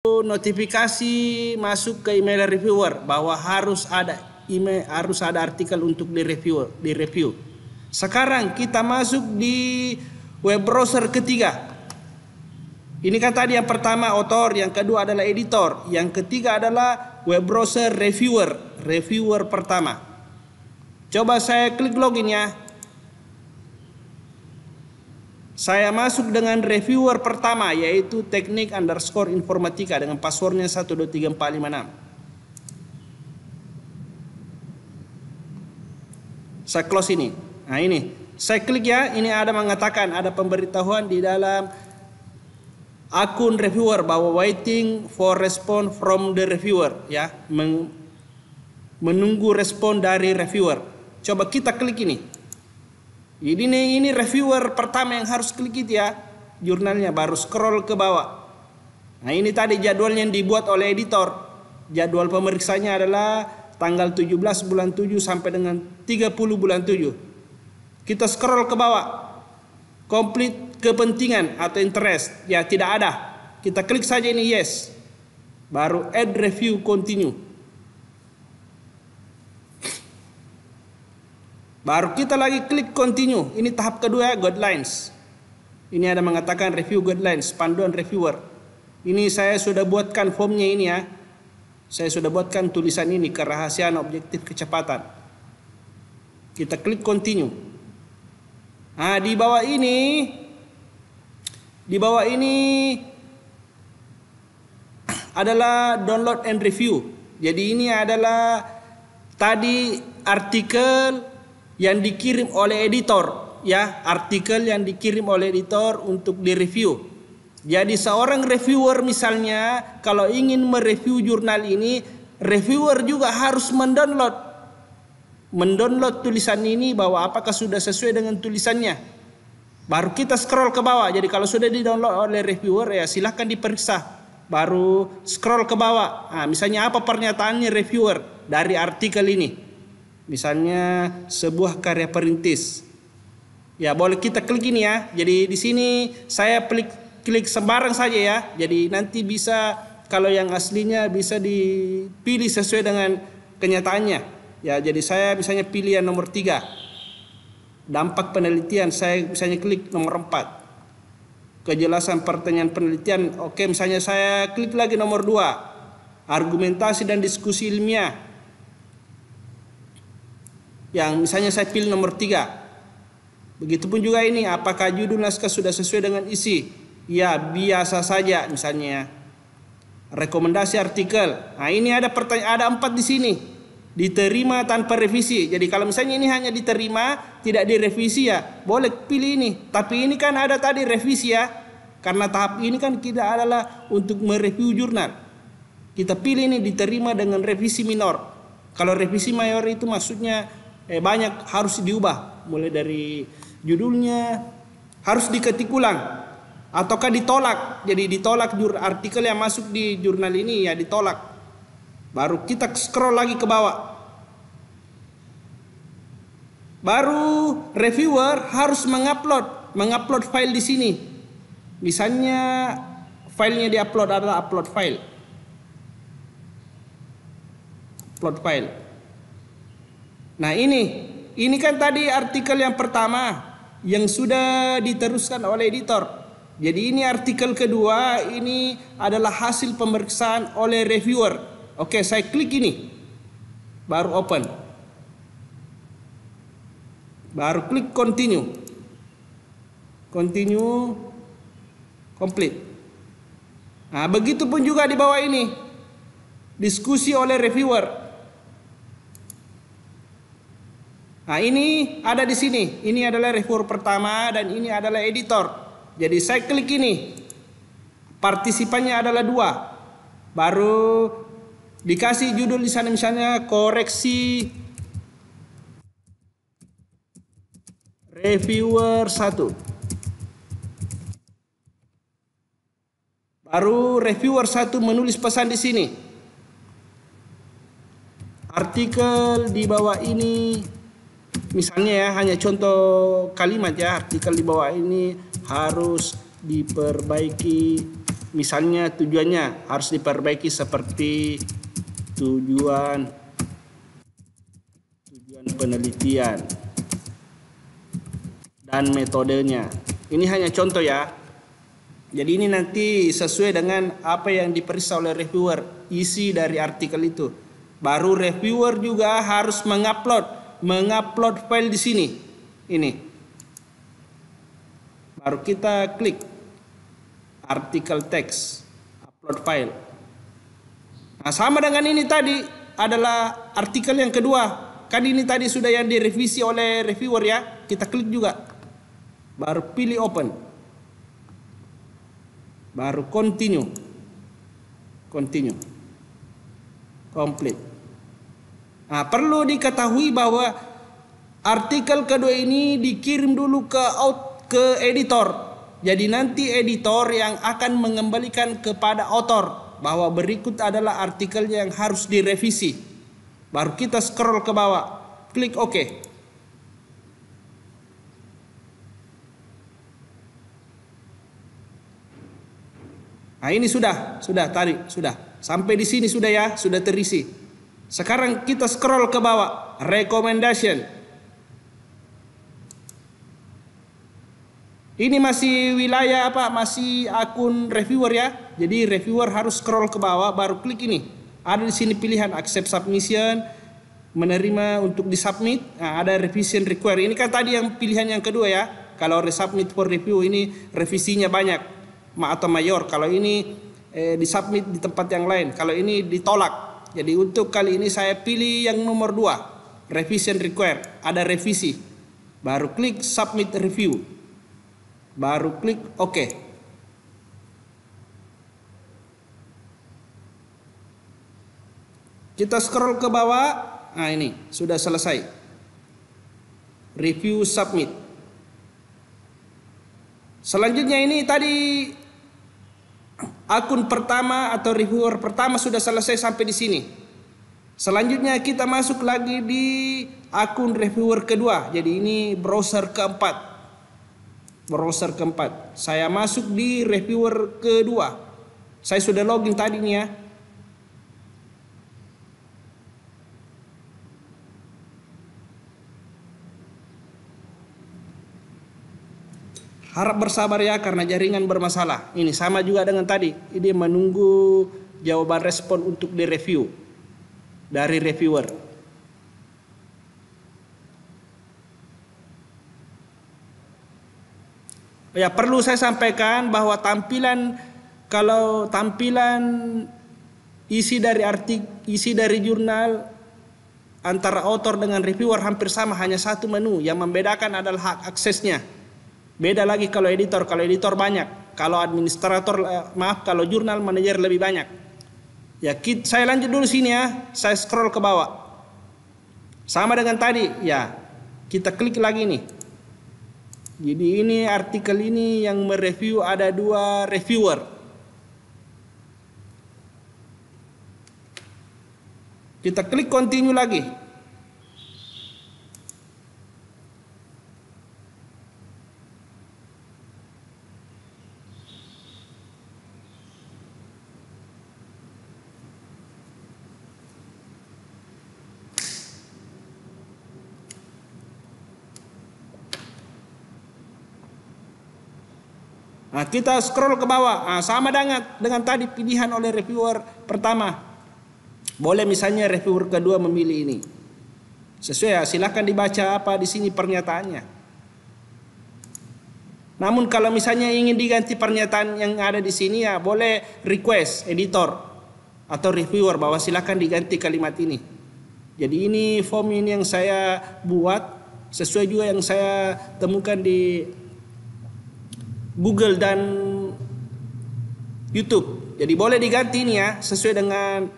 notifikasi masuk ke email reviewer bahwa harus ada artikel untuk direview. Sekarang kita masuk di web browser ketiga. Ini kan tadi yang pertama author, yang kedua adalah editor, yang ketiga adalah web browser reviewer pertama. Coba saya klik login ya. Saya masuk dengan reviewer pertama, yaitu teknik_informatika dengan passwordnya 123456. Saya close ini. Nah ini, saya klik ya. Ini ada mengatakan, ada pemberitahuan di dalam akun reviewer bahwa waiting for response from the reviewer, ya, menunggu respon dari reviewer. Coba kita klik ini. Jadi ini reviewer pertama yang harus klik itu ya, jurnalnya, baru scroll ke bawah. Nah ini tadi jadwalnya yang dibuat oleh editor. Jadwal pemeriksanya adalah tanggal 17 bulan 7 sampai dengan 30 bulan 7. Kita scroll ke bawah. Complete kepentingan atau interest, ya tidak ada. Kita klik saja ini yes. Baru add review continue. Baru kita lagi klik continue. Ini tahap kedua, guidelines. Ini ada mengatakan review guidelines, panduan reviewer. Ini saya sudah buatkan formnya ini ya. Saya sudah buatkan tulisan ini, kerahasiaan objektif kecepatan. Kita klik continue. Nah, di bawah ini adalah download and review. Jadi ini adalah tadi artikel yang dikirim oleh editor, ya, artikel yang dikirim oleh editor untuk direview. Jadi seorang reviewer misalnya kalau ingin mereview jurnal ini, reviewer juga harus mendownload tulisan ini bahwa apakah sudah sesuai dengan tulisannya. Baru kita scroll ke bawah. Jadi kalau sudah di-download oleh reviewer, ya silahkan diperiksa. Baru scroll ke bawah. Nah, misalnya apa pernyataannya reviewer dari artikel ini? Misalnya sebuah karya perintis. Ya, boleh kita klik ini ya. Jadi di sini saya klik sembarang saja ya. Jadi nanti bisa, kalau yang aslinya bisa dipilih sesuai dengan kenyataannya. Ya, jadi saya misalnya pilih yang nomor 3. Dampak penelitian, saya misalnya klik nomor 4. Kejelasan pertanyaan penelitian, oke, misalnya saya klik lagi nomor 2. Argumentasi dan diskusi ilmiah. Yang misalnya saya pilih nomor 3. Begitupun juga ini, apakah judul naskah sudah sesuai dengan isi? Ya, biasa saja misalnya. Rekomendasi artikel. Nah, ini ada pertanyaan, ada 4 di sini. Diterima tanpa revisi. Jadi kalau misalnya ini hanya diterima, tidak direvisi ya, boleh pilih ini. Tapi ini kan ada tadi revisi ya. Karena tahap ini kan kita adalah untuk mereview jurnal. Kita pilih ini diterima dengan revisi minor. Kalau revisi mayor itu maksudnya banyak harus diubah, mulai dari judulnya harus diketik ulang ataukah ditolak. Jadi ditolak artikel yang masuk di jurnal ini ya ditolak. Baru kita scroll lagi ke bawah. Baru reviewer harus mengupload file di sini. Misalnya filenya diupload adalah upload file. Nah ini kan tadi artikel yang pertama yang sudah diteruskan oleh editor. Jadi ini artikel kedua, ini adalah hasil pemeriksaan oleh reviewer. Oke, saya klik ini. Baru open. Baru klik continue. Continue. Complete. Nah, begitu pun juga di bawah ini. Diskusi oleh reviewer. Nah ini ada di sini. Ini adalah reviewer pertama dan ini adalah editor. Jadi saya klik ini. Partisipannya adalah 2. Baru dikasih judul di sana misalnya koreksi reviewer 1. Baru reviewer 1 menulis pesan di sini. Artikel di bawah ini misalnya ya, hanya contoh kalimat ya, artikel di bawah ini harus diperbaiki misalnya tujuannya harus diperbaiki seperti tujuan penelitian dan metodenya. Ini hanya contoh ya. Jadi ini nanti sesuai dengan apa yang diperiksa oleh reviewer, isi dari artikel itu. Baru reviewer juga harus mengupload file di sini. Ini. Baru kita klik artikel teks, upload file. Nah, sama dengan ini tadi adalah artikel yang kedua. Kan ini tadi sudah yang direvisi oleh reviewer ya. Kita klik juga. Baru pilih open. Baru continue. Complete. Nah, perlu diketahui bahwa artikel kedua ini dikirim dulu ke editor. Jadi nanti editor yang akan mengembalikan kepada author bahwa berikut adalah artikelnya yang harus direvisi. Baru kita scroll ke bawah, klik OK. Nah, ini sudah sampai di sini sudah ya, sudah terisi. Sekarang kita scroll ke bawah, recommendation. Ini masih wilayah masih akun reviewer ya. Jadi reviewer harus scroll ke bawah baru klik ini. Ada di sini pilihan accept submission, menerima untuk disubmit. Nah, ada revision require. Ini kan tadi yang pilihan yang kedua ya. Kalau resubmit for review ini revisinya banyak atau mayor. Kalau ini disubmit di tempat yang lain. Kalau ini ditolak. Jadi untuk kali ini saya pilih yang nomor 2, revision require. Ada revisi. Baru klik submit review. Baru klik OK. Kita scroll ke bawah. Nah, ini sudah selesai. Review submit. Selanjutnya ini tadi akun pertama atau reviewer pertama sudah selesai sampai di sini. Selanjutnya kita masuk lagi di akun reviewer kedua. Jadi ini browser keempat. Saya masuk di reviewer kedua. Saya sudah login tadi nih ya. Harap bersabar ya karena jaringan bermasalah. Ini sama juga dengan tadi. Ini menunggu jawaban respon untuk direview dari reviewer. Ya, perlu saya sampaikan bahwa tampilan isi dari jurnal antara author dengan reviewer hampir sama, hanya satu menu. Yang membedakan adalah hak aksesnya. Beda lagi kalau editor banyak, kalau administrator kalau jurnal manajer lebih banyak. Ya, saya lanjut dulu sini ya, saya scroll ke bawah. Sama dengan tadi, ya kita klik lagi nih. Jadi ini artikel ini yang mereview ada 2 reviewer. Kita klik continue lagi. Nah, kita scroll ke bawah. Nah, sama dengan tadi pilihan oleh reviewer pertama. Boleh misalnya reviewer kedua memilih ini. Sesuai ya, silakan dibaca apa di sini pernyataannya. Namun kalau misalnya ingin diganti pernyataan yang ada di sini ya boleh request editor atau reviewer bahwa silakan diganti kalimat ini. Jadi ini form ini yang saya buat sesuai juga yang saya temukan di Google dan YouTube. Jadi boleh diganti ini ya sesuai dengan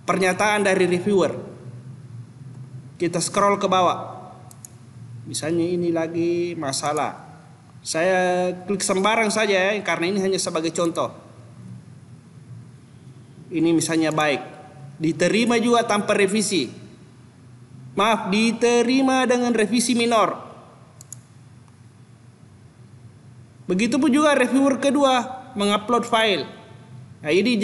pernyataan dari reviewer. Kita scroll ke bawah. Misalnya ini lagi masalah. Saya klik sembarang saja ya karena ini hanya sebagai contoh. Ini misalnya baik. Diterima juga tanpa revisi. Maaf, diterima dengan revisi minor. Begitupun juga reviewer kedua mengupload file. Nah, ini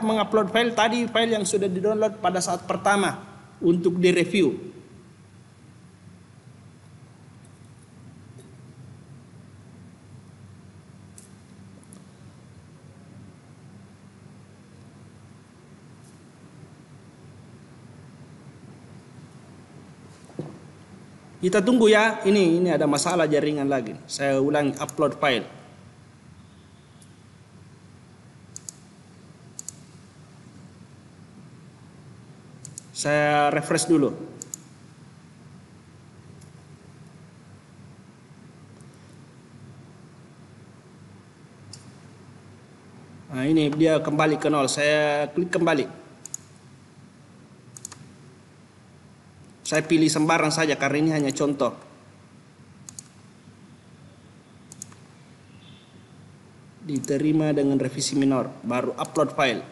mengupload file tadi, file yang sudah di-download pada saat pertama untuk direview. Kita tunggu ya. Ini ada masalah jaringan lagi. Saya ulangi upload file. Saya refresh dulu. Nah, ini dia kembali ke nol. Saya klik kembali. Saya pilih sembarang saja karena ini hanya contoh. Diterima dengan revisi minor. Baru upload file.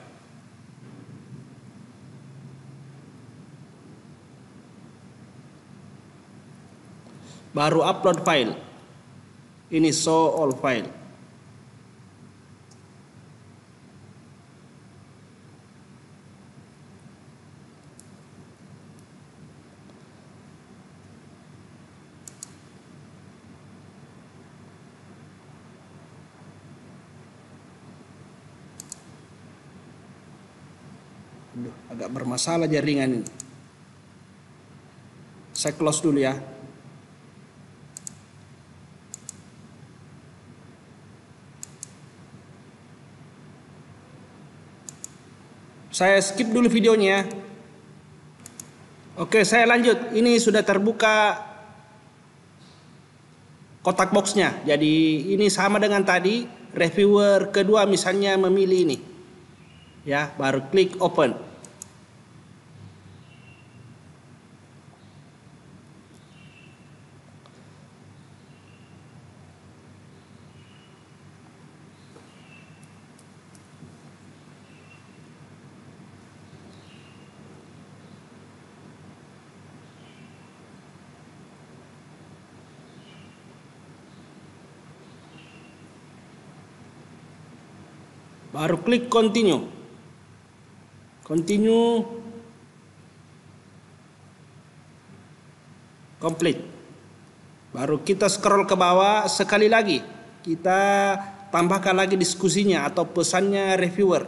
Baru upload file. Ini show all file. Agak bermasalah jaringan ini. Saya close dulu ya. Saya skip dulu videonya. Oke, saya lanjut. Ini sudah terbuka kotak boxnya. Jadi ini sama dengan tadi. Reviewer kedua misalnya memilih ini. Ya, baru klik open. Baru klik continue. Continue. Complete. Baru kita scroll ke bawah sekali lagi. Kita tambahkan lagi diskusinya atau pesannya reviewer.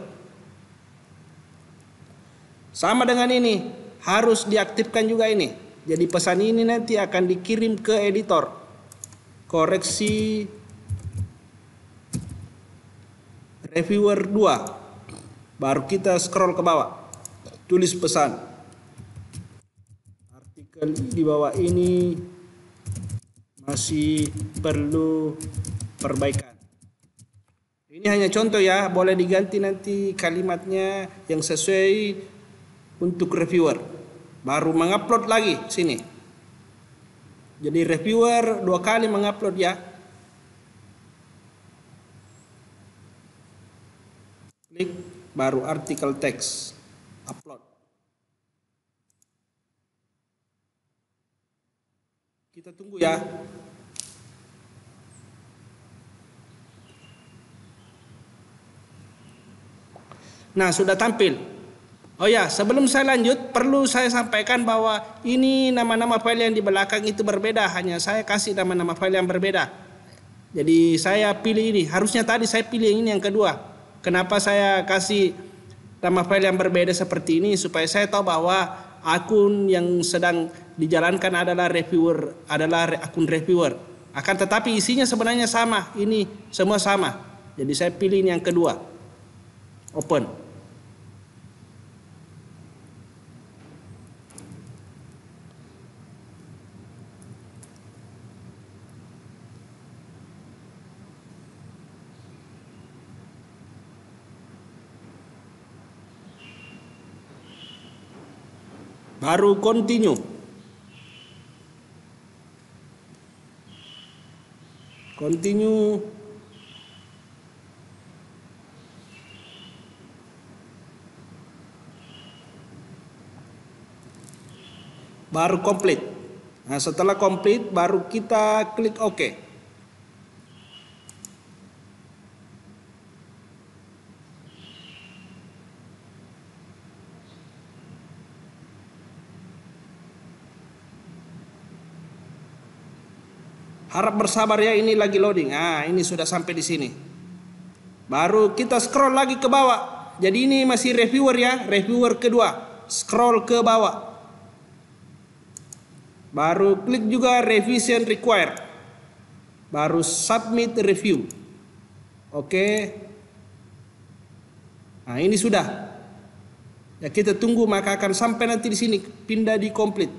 Sama dengan ini, harus diaktifkan juga ini. Jadi pesan ini nanti akan dikirim ke editor. Koreksi reviewer 2. Baru kita scroll ke bawah. Tulis pesan. Artikel di bawah ini masih perlu perbaikan. Ini hanya contoh ya, boleh diganti nanti kalimatnya yang sesuai untuk reviewer. Baru mengupload lagi sini. Jadi reviewer 2 kali mengupload ya. Klik baru artikel teks upload. Kita tunggu ya. Nah, sudah tampil. Oh ya, sebelum saya lanjut, perlu saya sampaikan bahwa ini nama-nama file yang di belakang itu berbeda. Hanya saya kasih nama-nama file yang berbeda. Jadi saya pilih ini. Harusnya tadi saya pilih ini yang kedua. Kenapa saya kasih nama file yang berbeda seperti ini? Supaya saya tahu bahwa akun yang sedang dijalankan adalah akun reviewer. Akan tetapi isinya sebenarnya sama. Ini semua sama. Jadi saya pilih ini yang kedua. Open. Baru continue. Continue. Baru complete. Nah, setelah complete baru kita klik OK. Harap bersabar ya, ini lagi loading. Ini sudah sampai di sini. Baru kita scroll lagi ke bawah. Jadi ini masih reviewer ya, reviewer kedua. Scroll ke bawah. Baru klik juga revision required. Baru submit review. Oke. Ini sudah. Ya kita tunggu, maka akan sampai nanti di sini pindah di complete.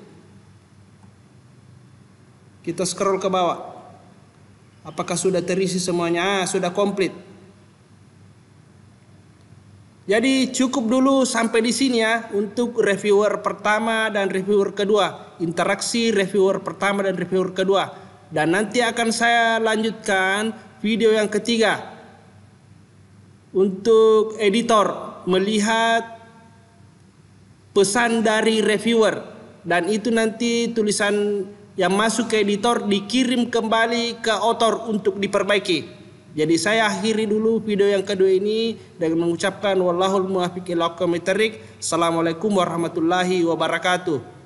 Kita scroll ke bawah. Apakah sudah terisi semuanya? Sudah komplit. Jadi cukup dulu sampai di sini ya untuk reviewer pertama dan reviewer kedua. Interaksi reviewer pertama dan reviewer kedua. Dan nanti akan saya lanjutkan video yang ketiga. Untuk editor melihat pesan dari reviewer. Dan itu nanti tulisan yang masuk ke editor dikirim kembali ke author untuk diperbaiki. Jadi saya akhiri dulu video yang kedua ini dengan mengucapkan wallahul muwaffiq ila aqwamit thoriq. Assalamualaikum warahmatullahi wabarakatuh.